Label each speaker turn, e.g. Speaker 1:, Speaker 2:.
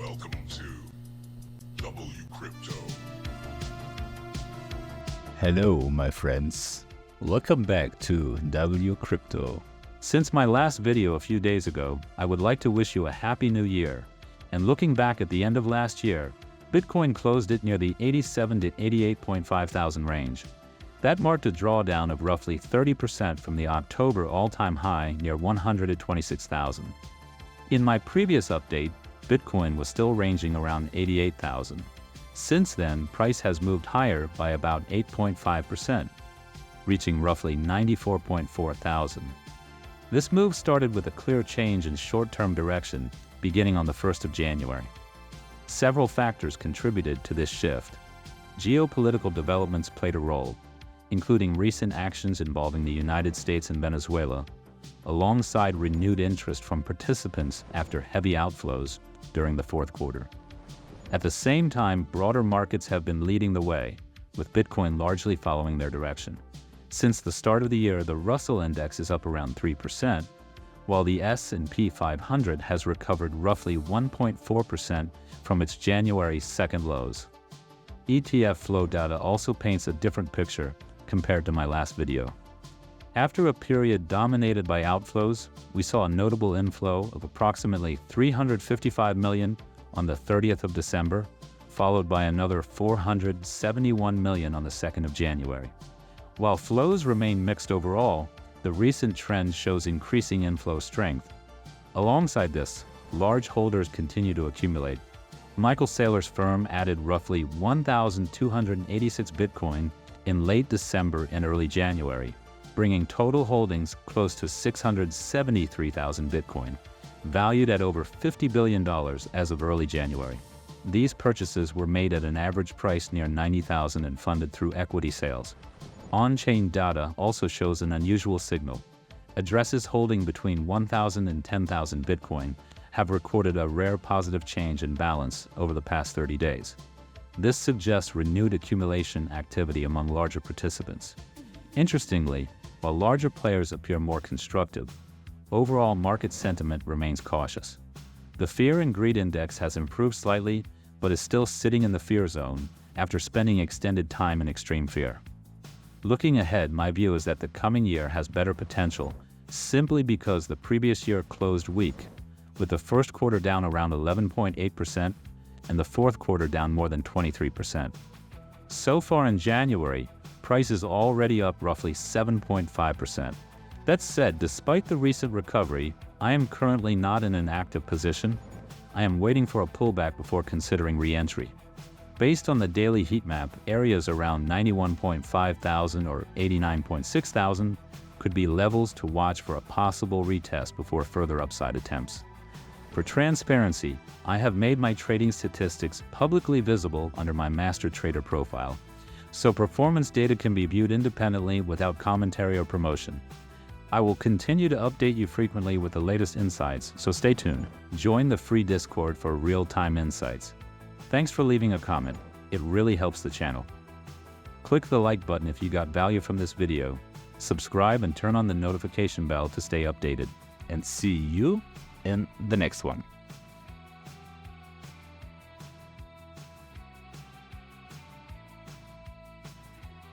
Speaker 1: Welcome to WCrypto.
Speaker 2: Hello, my friends. Welcome back to WCrypto. Since my last video a few days ago, I would like to wish you a happy new year. And looking back at the end of last year, Bitcoin closed it near the 87 to 88.5 thousand range. That marked a drawdown of roughly 30% from the October all-time high near 126,000. In my previous update, Bitcoin was still ranging around 88,000. Since then, price has moved higher by about 8.5%, reaching roughly 94.4 thousand. This move started with a clear change in short-term direction beginning on the 1st of January. Several factors contributed to this shift. Geopolitical developments played a role, including recent actions involving the United States and Venezuela, alongside renewed interest from participants after heavy outflows during the fourth quarter. At the same time, broader markets have been leading the way, with Bitcoin largely following their direction. Since the start of the year, the Russell index is up around 3%, while the S&P 500 has recovered roughly 1.4% from its January 2nd lows. ETF flow data also paints a different picture compared to my last video. After a period dominated by outflows, we saw a notable inflow of approximately $355 million on the 30th of December, followed by another $471 million on the 2nd of January. While flows remain mixed overall, the recent trend shows increasing inflow strength. Alongside this, large holders continue to accumulate. Michael Saylor's firm added roughly 1,286 Bitcoin in late December and early January, bringing total holdings close to 673,000 Bitcoin, valued at over $50 billion as of early January. These purchases were made at an average price near 90,000 and funded through equity sales. On-chain data also shows an unusual signal. Addresses holding between 1,000 and 10,000 Bitcoin have recorded a rare positive change in balance over the past 30 days. This suggests renewed accumulation activity among larger participants. Interestingly, while larger players appear more constructive, overall market sentiment remains cautious. The Fear and Greed Index has improved slightly, but is still sitting in the fear zone after spending extended time in extreme fear. Looking ahead, my view is that the coming year has better potential simply because the previous year closed weak, with the first quarter down around 11.8% and the fourth quarter down more than 23%. So far in January, price is already up roughly 7.5%. That said, despite the recent recovery, I am currently not in an active position. I am waiting for a pullback before considering re-entry. Based on the daily heat map, areas around 91.5 thousand or 89.6 thousand could be levels to watch for a possible retest before further upside attempts. For transparency, I have made my trading statistics publicly visible under my master trader profile, so performance data can be viewed independently without commentary or promotion. I will continue to update you frequently with the latest insights, so stay tuned. Join the free Discord for real-time insights. Thanks for leaving a comment. It really helps the channel. Click the like button if you got value from this video. Subscribe and turn on the notification bell to stay updated. And see you in the next one.